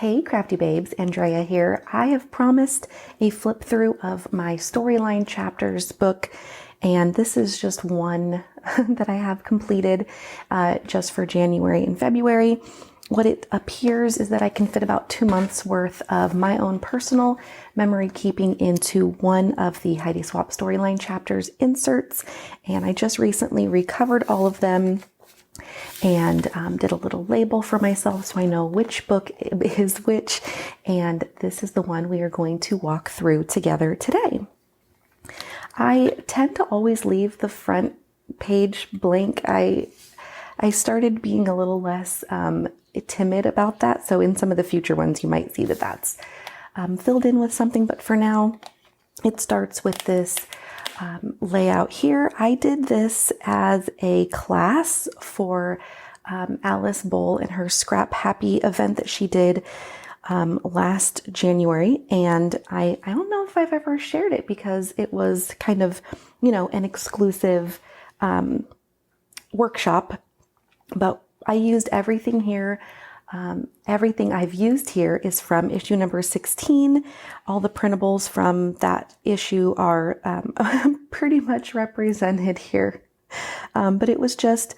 Hey crafty babes, Andrea here. I have promised a flip through of my storyline chapters book, and this is just one that I have completed just for January and February. What it appears is that I can fit about 2 months worth of my own personal memory keeping into one of the Heidi Swap storyline chapters inserts, and I just recently recovered all of them and did a little label for myself so I know which book is which, and this is the one we are going to walk through together today. I tend to always leave the front page blank. I started being a little less timid about that, so in some of the future ones you might see that that's filled in with something, but for now it starts with this layout here. I did this as a class for Alice Bull in her Scrap Happy event that she did last January, and I don't know if I've ever shared it because it was kind of, an exclusive workshop, but I used everything here. Everything I've used here is from issue number 16. All the printables from that issue are pretty much represented here. But it was just,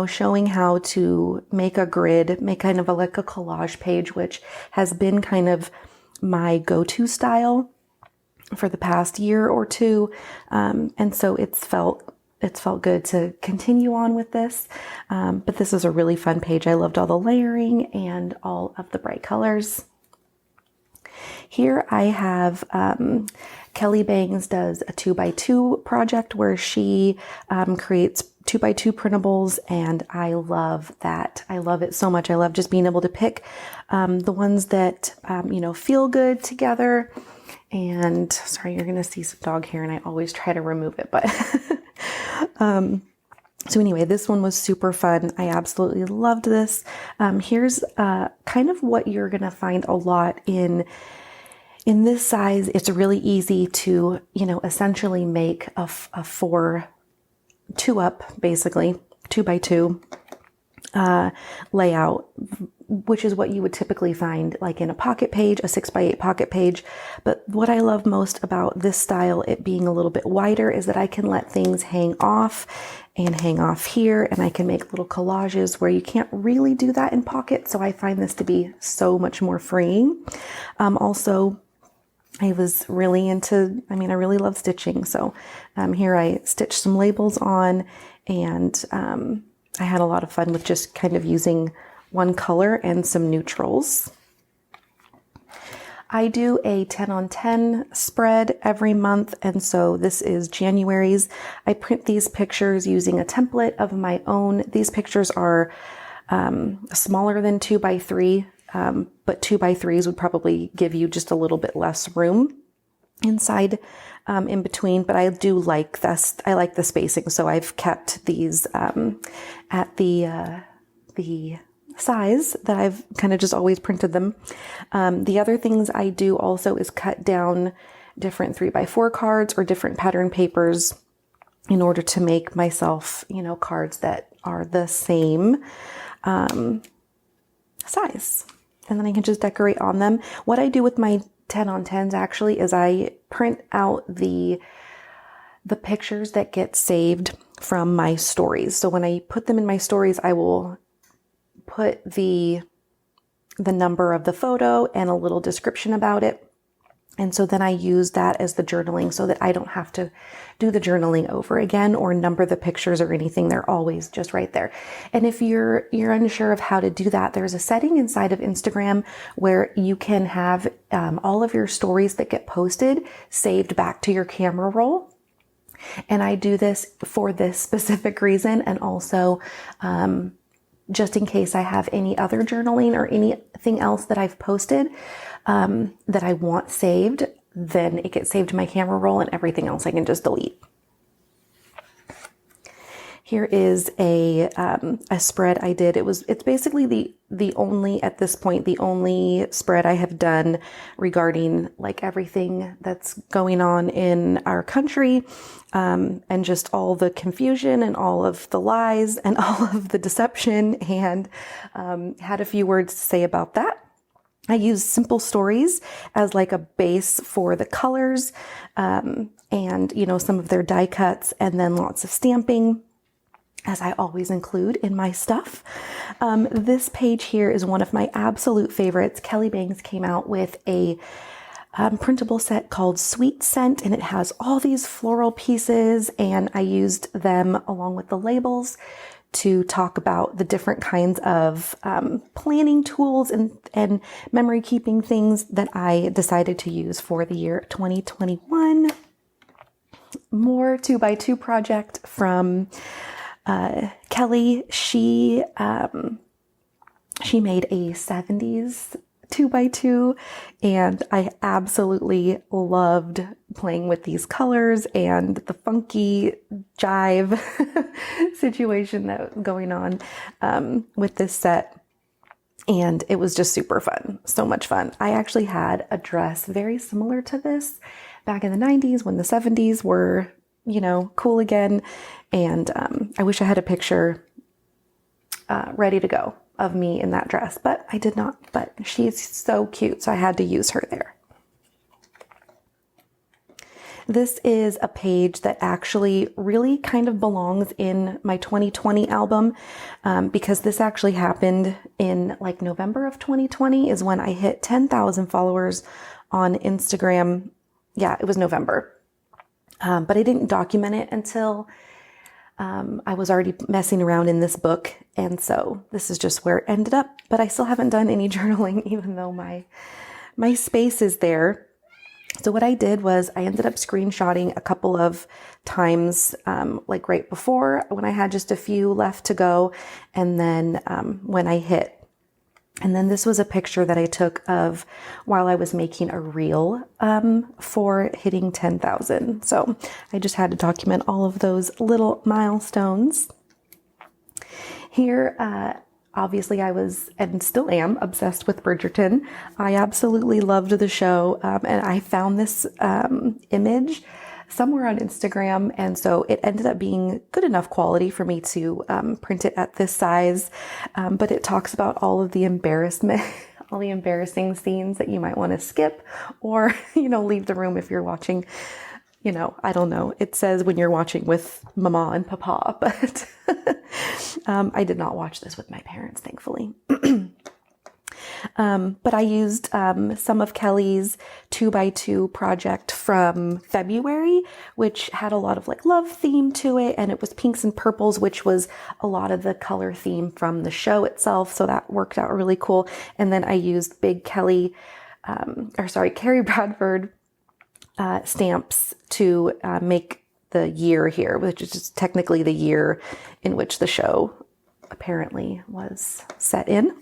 showing how to make a grid, make kind of like a collage page, which has been kind of my go-to style for the past year or two. And so it's felt good to continue on with this. But this is a really fun page. I loved all the layering and all of the bright colors. Here I have Kelly Bangs does a 2x2 project where she creates 2x2 printables, and I love that. I love it so much. I love just being able to pick the ones that, feel good together. And sorry, you're going to see some dog hair, and I always try to remove it, but so anyway, this one was super fun. I absolutely loved this. Here's kind of what you're going to find a lot in this size. It's really easy to, essentially make a 2-up, basically 2x2 layout, which is what you would typically find like in a pocket page, a 6x8 pocket page. But what I love most about this style, it being a little bit wider, is that I can let things hang off here, and I can make little collages where you can't really do that in Pocket. So I find this to be so much more freeing. Also, I was really I really love stitching. So here I stitched some labels on, and I had a lot of fun with just kind of using one color and some neutrals. I do a 10 on 10 spread every month, and so this is January's. I print these pictures using a template of my own. These pictures are smaller than 2x3, but 2x3s would probably give you just a little bit less room inside in between, but I do like this. I like the spacing, so I've kept these at the size that I've kind of just always printed them. The other things I do also is cut down different 3x4 cards or different pattern papers in order to make myself, cards that are the same size. And then I can just decorate on them. What I do with my 10 on 10s actually is I print out the pictures that get saved from my stories. So when I put them in my stories, I will put the number of the photo and a little description about it. And so then I use that as the journaling so that I don't have to do the journaling over again or number the pictures or anything. They're always just right there. And if you're unsure of how to do that, there's a setting inside of Instagram where you can have all of your stories that get posted saved back to your camera roll. And I do this for this specific reason, and also just in case I have any other journaling or anything else that I've posted that I want saved, then it gets saved to my camera roll, and everything else I can just delete. Here is a spread I did. It's basically the only, at this point, the only spread I have done regarding like everything that's going on in our country, and just all the confusion and all of the lies and all of the deception, and had a few words to say about that. I use simple stories as like a base for the colors, and, you know, some of their die cuts, and then lots of stamping, as I always include in my stuff. This page here is one of my absolute favorites. Kelly Bangs came out with a printable set called Sweet Scent, and it has all these floral pieces, and I used them along with the labels to talk about the different kinds of planning tools and memory keeping things that I decided to use for the year 2021. More 2x2 project from Kelly. She made a 70s 2x2, and I absolutely loved playing with these colors and the funky jive situation that was going on with this set. And it was just super fun. So much fun. I actually had a dress very similar to this back in the 90s when the 70s were, you know, cool again. And I wish I had a picture ready to go of me in that dress, but I did not. But she's so cute, so I had to use her there. This is a page that actually really kind of belongs in my 2020 album, because this actually happened in like November of 2020 is when I hit 10,000 followers on Instagram. Yeah, it was November. But I didn't document it until I was already messing around in this book. And so this is just where it ended up. But I still haven't done any journaling, even though my space is there. So what I did was I ended up screenshotting a couple of times, like right before when I had just a few left to go. And then when I hit. And then this was a picture that I took of while I was making a reel for hitting 10,000. So I just had to document all of those little milestones. Here, obviously I was, and still am, obsessed with Bridgerton. I absolutely loved the show, and I found this image somewhere on Instagram, and so it ended up being good enough quality for me to print it at this size, but it talks about all of the embarrassment, all the embarrassing scenes that you might want to skip, or, you know, leave the room if you're watching, you know, I don't know. It says when you're watching with mama and papa, but I did not watch this with my parents, thankfully. But I used some of Kelly's 2x2 project from February, which had a lot of like love theme to it. And it was pinks and purples, which was a lot of the color theme from the show itself. So that worked out really cool. And then I used big Carrie Bradford stamps to make the year here, which is just technically the year in which the show apparently was set in.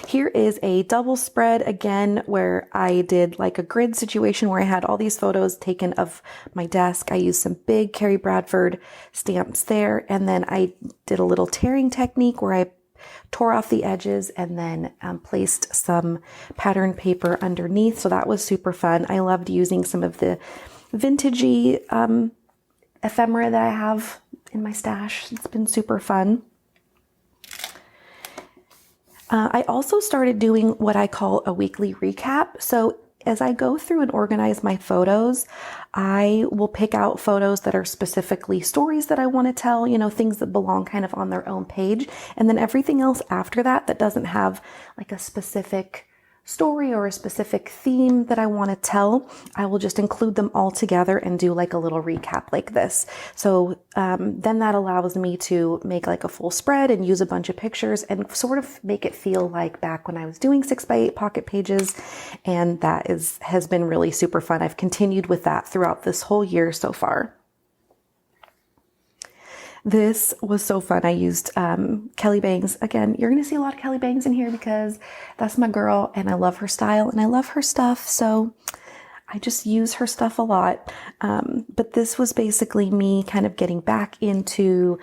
Here is a double spread again, where I did like a grid situation where I had all these photos taken of my desk. I used some big Carrie Bradford stamps there. And then I did a little tearing technique where I tore off the edges and then placed some pattern paper underneath. So that was super fun. I loved using some of the vintagey ephemera that I have in my stash. It's been super fun. I also started doing what I call a weekly recap. So as I go through and organize my photos, I will pick out photos that are specifically stories that I want to tell, you know, things that belong kind of on their own page. And then everything else after that, that doesn't have like a specific story or a specific theme that I want to tell, I will just include them all together and do like a little recap like this. So then that allows me to make like a full spread and use a bunch of pictures and sort of make it feel like back when I was doing 6x8 pocket pages. And that has been really super fun. I've continued with that throughout this whole year so far. This was so fun. I used Kelly Bangs. Again, you're going to see a lot of Kelly Bangs in here because that's my girl and I love her style and I love her stuff. So I just use her stuff a lot. But this was basically me kind of getting back into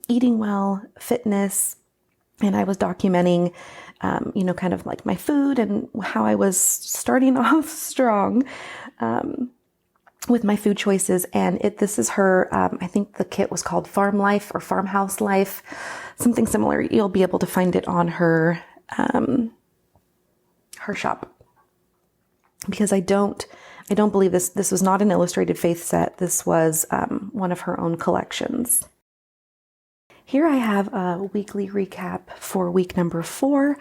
eating well, fitness, and I was documenting, kind of like my food and how I was starting off strong with my food choices. And this is her, I think the kit was called Farm Life or Farmhouse Life, something similar. You'll be able to find it on her shop. Because I don't believe this was not an illustrated faith set. This was one of her own collections. Here I have a weekly recap for week number 4.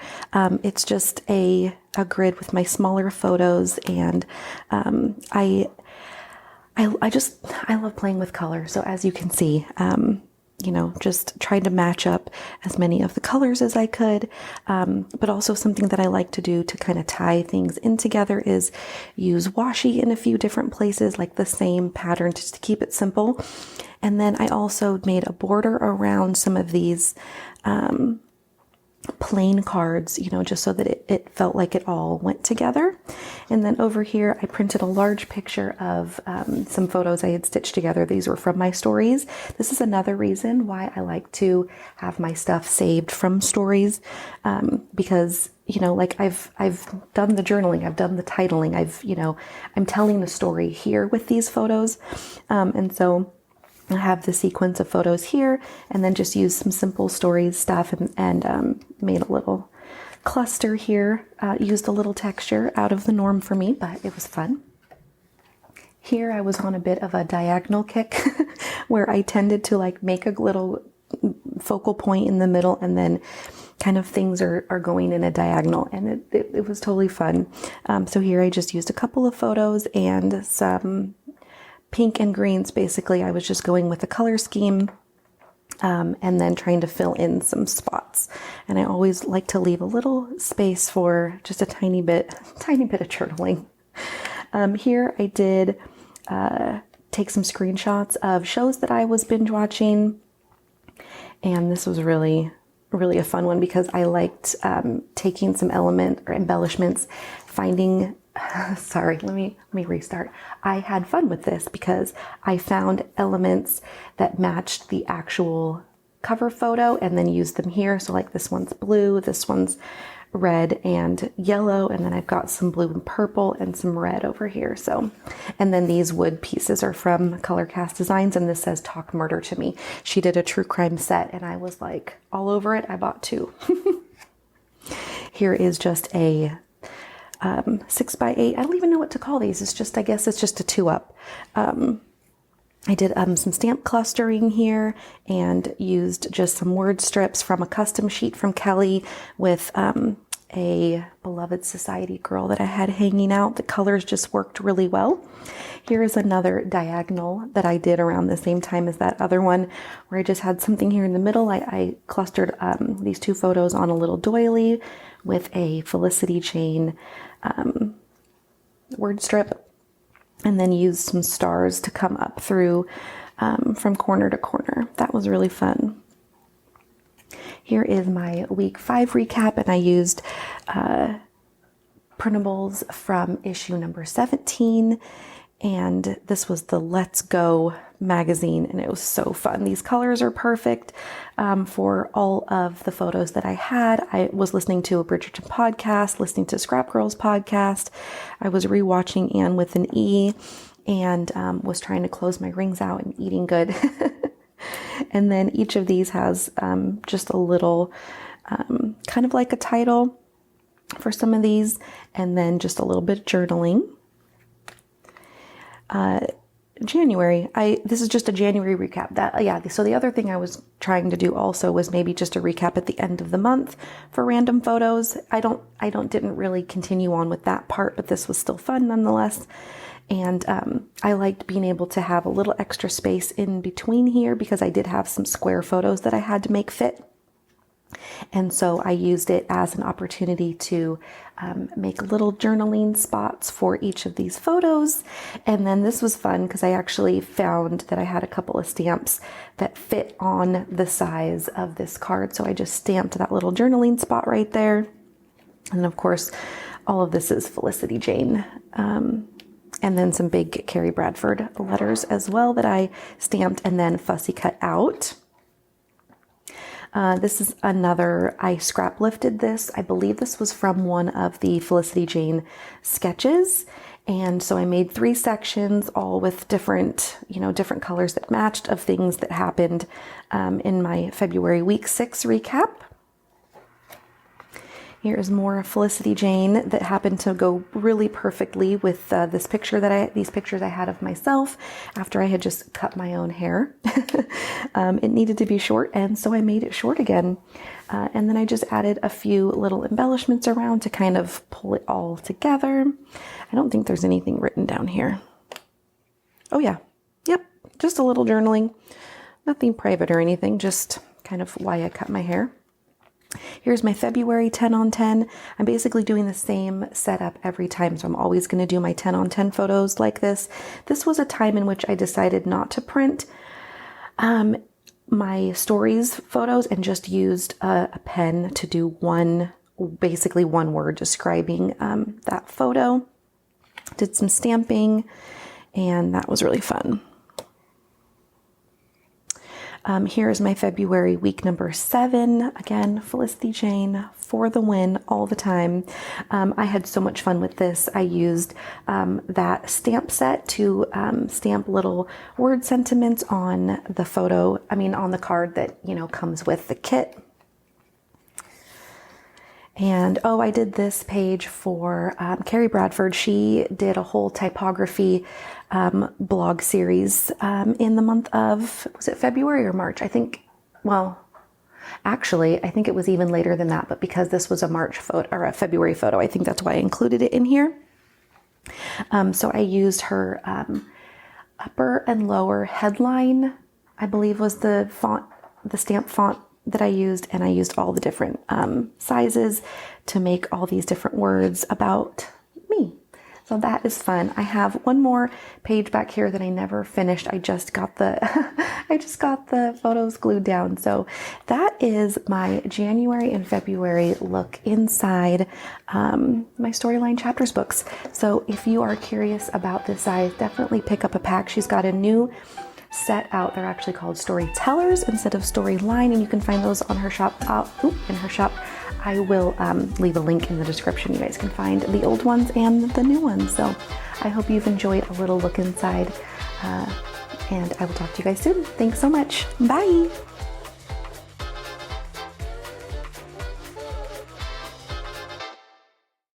It's just a grid with my smaller photos, and I love playing with color. So as you can see, just tried to match up as many of the colors as I could. But also something that I like to do to kind of tie things in together is use washi in a few different places, like the same pattern, just to keep it simple. And then I also made a border around some of these plain cards, just so that it felt like it all went together. And then over here, I printed a large picture of some photos I had stitched together. These were from my stories. This is another reason why I like to have my stuff saved from stories, because I've done the journaling, I've done the titling, I'm telling the story here with these photos, and so I have the sequence of photos here, and then just use some simple stories stuff and made a little cluster here. Used a little texture out of the norm for me, but it was fun. Here I was on a bit of a diagonal kick where I tended to make a little focal point in the middle, and then kind of things are going in a diagonal, and it was totally fun. So here I just used a couple of photos and some pink and greens. Basically, I was just going with a color scheme and then trying to fill in some spots. And I always like to leave a little space for just a tiny bit of journaling. Here I did take some screenshots of shows that I was binge watching. And this was really a fun one because I liked taking some element or embellishments, finding sorry, let me restart. I had fun with this because I found elements that matched the actual cover photo and then used them here. So like this one's blue, this one's red and yellow, and then I've got some blue and purple and some red over here. So, and then these wood pieces are from Color Cast Designs, and this says Talk Murder to Me. She did a true crime set and I was like all over it. I bought 2. Here is just a 6x8. I don't even know what to call these. I guess it's just a 2-up. I did some stamp clustering here and used just some word strips from a custom sheet from Kelly with a beloved society girl that I had hanging out. The colors just worked really well. Here is another diagonal that I did around the same time as that other one, where I just had something here in the middle. I clustered these 2 photos on a little doily with a Felicity chain word strip, and then used some stars to come up through from corner to corner. That was really fun. Here is my week 5 recap, and I used printables from issue number 17, and this was the Let's Go magazine, and it was so fun. These colors are perfect for all of the photos that I had. I was listening to a Bridgerton podcast, listening to Scrap Girls podcast. I was rewatching Anne with an E, and was trying to close my rings out and eating good. And then each of these has just a little kind of like a title for some of these, and then just a little bit of journaling. January, this is just a January recap. So the other thing I was trying to do also was maybe just a recap at the end of the month for random photos. I didn't really continue on with that part, but this was still fun nonetheless. And I liked being able to have a little extra space in between here because I did have some square photos that I had to make fit. And so I used it as an opportunity to make little journaling spots for each of these photos. And then this was fun because I actually found that I had a couple of stamps that fit on the size of this card. So I just stamped that little journaling spot right there. And of course, all of this is Felicity Jane and then some big Carrie Bradford letters as well that I stamped and then fussy cut out. This is another, I scrap lifted this. I believe this was from one of the Felicity Jane sketches. And so I made 3 sections, all with different, different colors that matched, of things that happened in my February week 6 recap. Here is more Felicity Jane that happened to go really perfectly with these pictures I had of myself after I had just cut my own hair. It needed to be short, and so I made it short again. And then I just added a few little embellishments around to kind of pull it all together. I don't think there's anything written down here. Oh yeah, yep, just a little journaling. Nothing private or anything, just kind of why I cut my hair. Here's my February 10 on 10. I'm basically doing the same setup every time, so I'm always going to do my 10 on 10 photos like this. This was a time in which I decided not to print my stories photos and just used a pen to do basically one word describing that photo. Did some stamping, and that was really fun. Here is my February week number 7. Again, Felicity Jane for the win all the time. I had so much fun with this. I used that stamp set to stamp little word sentiments on the photo, on the card that, comes with the kit. And I did this page for Carrie Bradford. She did a whole typography blog series in the month of, was it February or March? I think it was even later than that, but because this was a March photo or a February photo, I think that's why I included it in here. So I used her upper and lower headline, I believe was the font, the stamp font that I used, and I used all the different sizes to make all these different words about me. So that is fun. I have one more page back here that I never finished. I just got the photos glued down. So that is my January and February look inside my Storyline Chapters books. So if you are curious about this size, definitely pick up a pack. She's got a new set out. They're actually called Storytellers instead of Storyline, and you can find those on her shop. In her shop. I will leave a link in the description. You guys can find the old ones and the new ones. So I hope you've enjoyed a little look inside, and I will talk to you guys soon. Thanks so much. Bye.